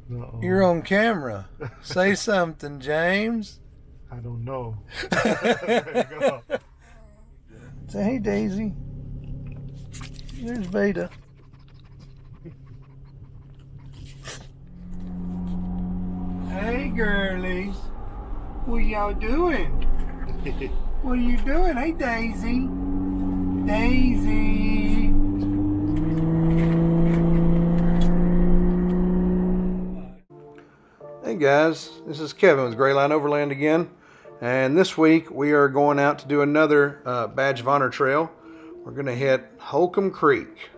Uh-oh. You're on camera. Say something, James. I don't know. There you go. Say, hey, Daisy. There's Veda. Hey, girlies. What y'all doing? What are you doing? Hey, Daisy. Daisy. Hey guys, this is Kevin with Gray Line Overland again, and this week we are going out to do another Badge of Honor trail. We're going to hit Holcomb Creek.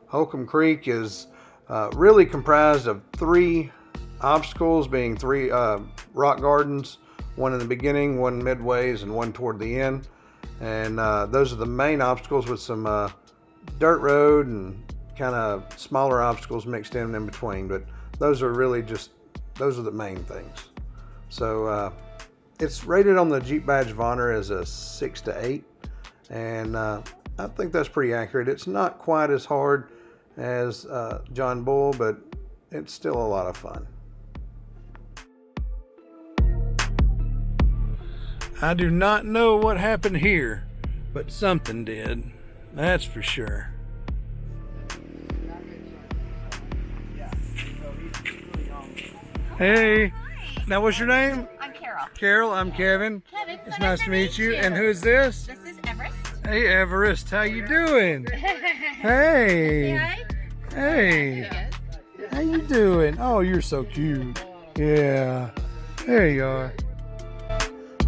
Holcomb Creek is really comprised of three obstacles, being three rock gardens, one in the beginning, one midways, and one toward the end. And those are the main obstacles, with some dirt road and kind of smaller obstacles mixed in between. But those are really those are the main things. So it's rated on the Jeep Badge of Honor as a 6 to 8, and I think that's pretty accurate. It's not quite as hard as John Bull, but it's still a lot of fun. I do not know what happened here, but something did. That's for sure. Hey, now what's your name? I'm Carol. Carol, I'm Kevin. Kevin, It's nice to meet you. And who's this? This is Everest. Hey, Everest, how you doing? Say Hey, hi. hey, how you doing? Oh, you're so cute. Yeah, there you are.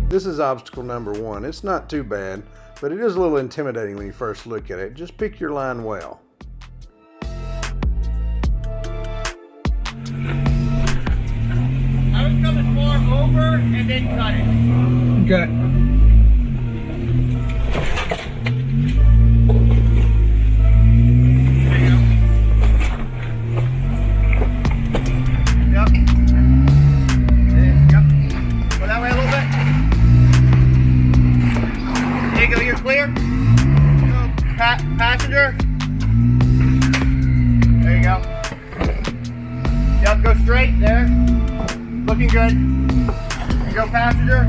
This is obstacle number 1. It's not too bad, but it is a little intimidating when you first look at it. Just pick your line well. I would come as far over and then cut it. Okay. Yep. Yep. Go that way a little bit. There you go, you're clear. Passenger. There you go. Yep, go straight there. Looking good. There you go, passenger.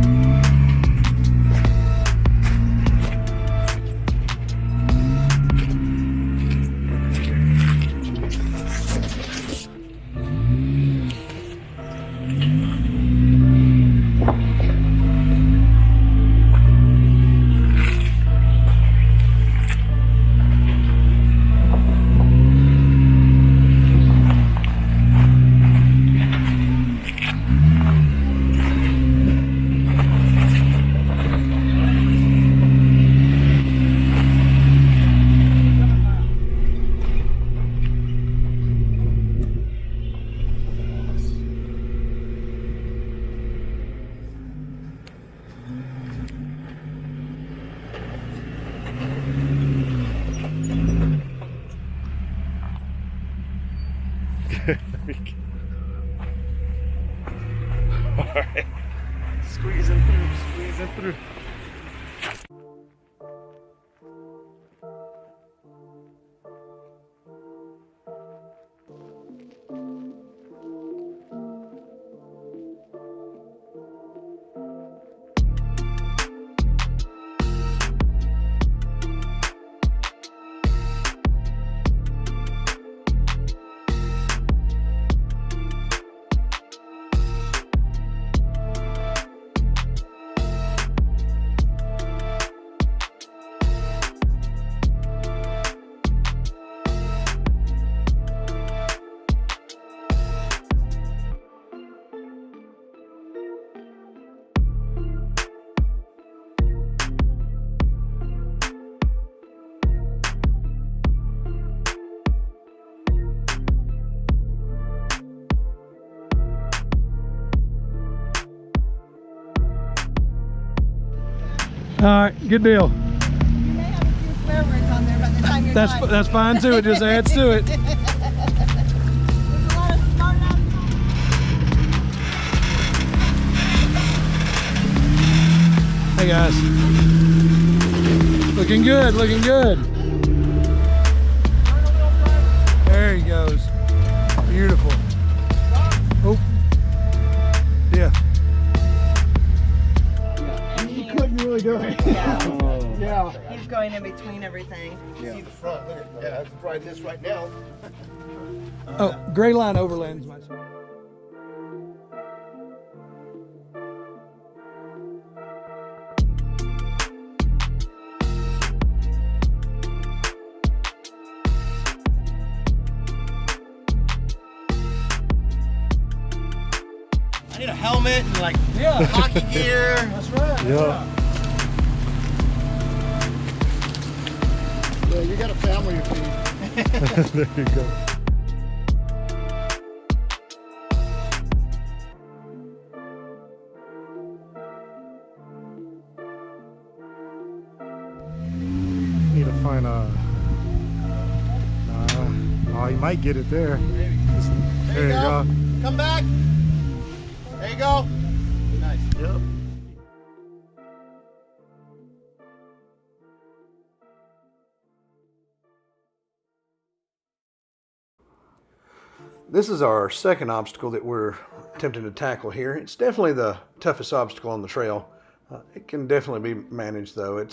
Alright. Squeezing through. All right, good deal. You may have a few swear words on there by the time you're done. That's fine too. It just adds to it. There's a lot of smart ass. Hey guys, looking good, looking good. There he goes. Beautiful. in between everything. See the front. Look at, yeah, I can ride this right now. Oh, Gray Line Overland's my. I need a helmet and like Yeah. hockey gear. That's right. Yeah. Yeah, you got a family to feed. There you go. Need to find a. Oh, he might get it there. There you go. Come back. There you go. Nice. Yep. This is our second obstacle that we're attempting to tackle here. It's definitely the toughest obstacle on the trail. It can definitely be managed though.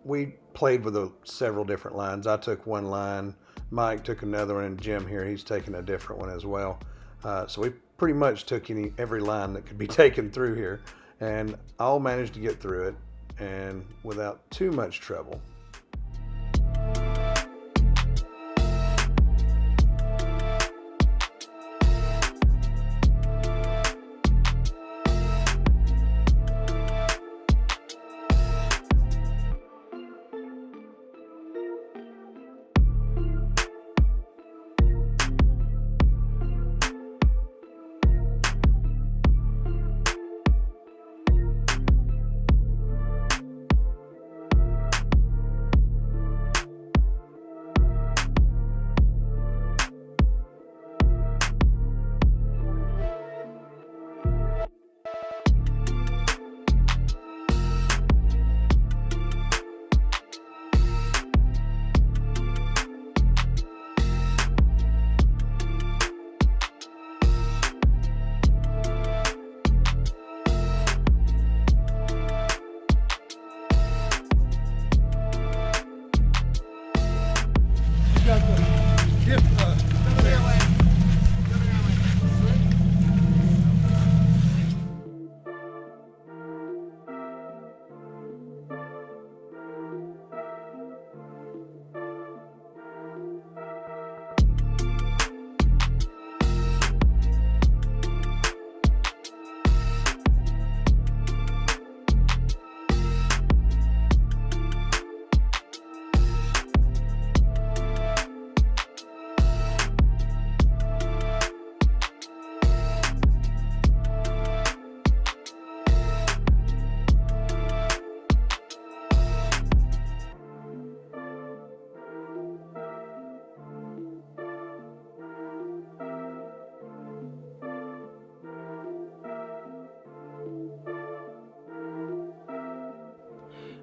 We played with several different lines. I took one line, Mike took another one, and Jim here, he's taken a different one as well. So we pretty much took every line that could be taken through here, and all managed to get through it, and without too much trouble.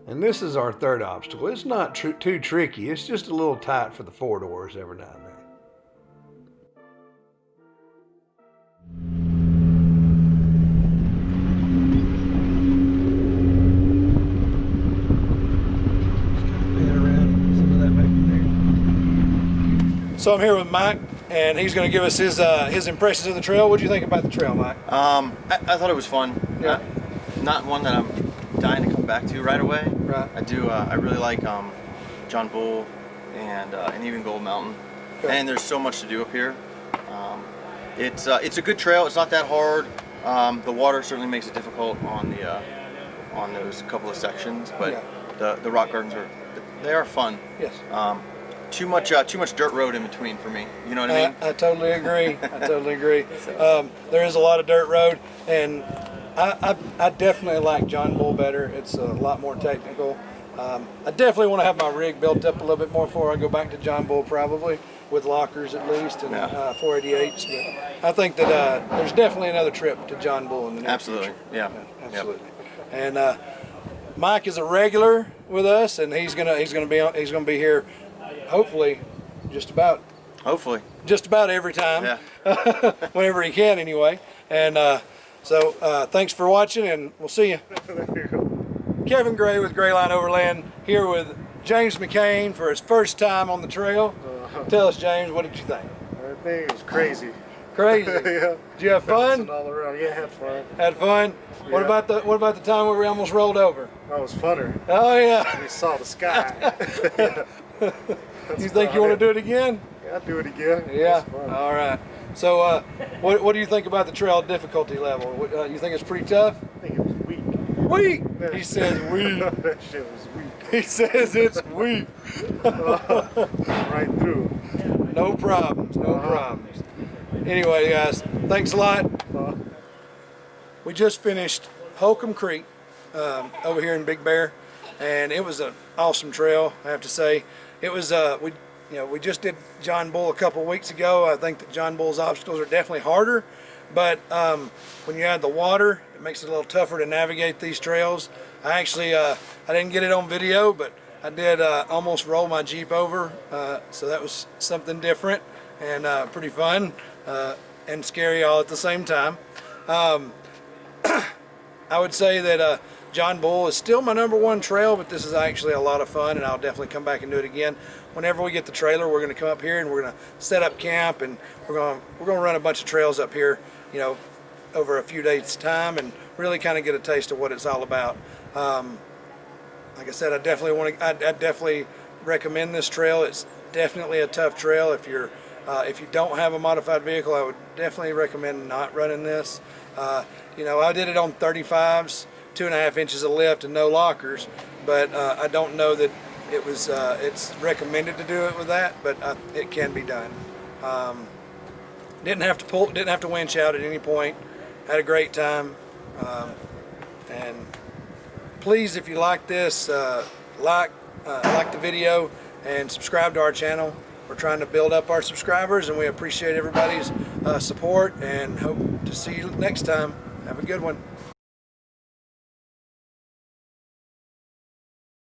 And this is our third obstacle. It's not too tricky. It's just a little tight for the four doors every now and then. So I'm here with Mike, and he's going to give us his impressions of the trail. What do you think about the trail, Mike? I thought it was fun. Yeah. Not one that I'm dying to come back to right away. Right. I do. I really like John Bull and even Gold Mountain. Okay. And there's so much to do up here. It's a good trail. It's not that hard. The water certainly makes it difficult on those couple of sections, but Yeah. the rock gardens are fun. Yes. Too much dirt road in between for me. You know what I mean? I totally agree. I totally agree. There is a lot of dirt road, and I definitely like John Bull better. It's a lot more technical. I definitely want to have my rig built up a little bit more before I go back to John Bull, probably with lockers at least and 488s. But I think that there's definitely another trip to John Bull in the near future. Yeah. Absolutely. And Mike is a regular with us, and he's gonna be here. Hopefully, just about every time, Yeah. whenever he can, anyway. And so, thanks for watching, and we'll see you. There you go. Kevin Gray with Gray Line Overland here with James McCain for his first time on the trail. Tell us, James, what did you think? I think it was crazy. Crazy. Yeah. Did you have fun? Bouncing all around. Yeah, had fun. Had fun. What Yeah. about the time where we almost rolled over? That was funner. Oh yeah. We saw the sky. You think you want to do it again? Yeah, I'll do it again. Yeah. It was fun. All right. So, what do you think about the trail difficulty level? You think it's pretty tough? I think it was weak. Weak. He says weak. That shit was weak. He says it's weak. Right through. No problems. No problems. Anyway, guys, thanks a lot. We just finished Holcomb Creek over here in Big Bear, and it was an awesome trail, I have to say. It was we just did John Bull a couple weeks ago. I think that John Bull's obstacles are definitely harder, but when you add the water, it makes it a little tougher to navigate these trails. I actually I didn't get it on video, but I did almost roll my Jeep over, so that was something different and pretty fun and scary all at the same time. I would say that John Bull is still my #1 trail, but this is actually a lot of fun, and I'll definitely come back and do it again. Whenever we get the trailer, we're going to come up here and we're going to set up camp, and we're going to run a bunch of trails up here, you know, over a few days' time, and really kind of get a taste of what it's all about. Like I said, I definitely recommend this trail. It's definitely a tough trail. If you don't have a modified vehicle, I would definitely recommend not running this. You know, I did it on 35s, 2.5 inches of lift and no lockers, but I don't know that it's recommended to do it with that, but it can be done. Didn't have to winch out at any point. Had a great time, and please, if you like this, like the video and subscribe to our channel. We're trying to build up our subscribers, and we appreciate everybody's support, and hope to see you next time. Have a good one.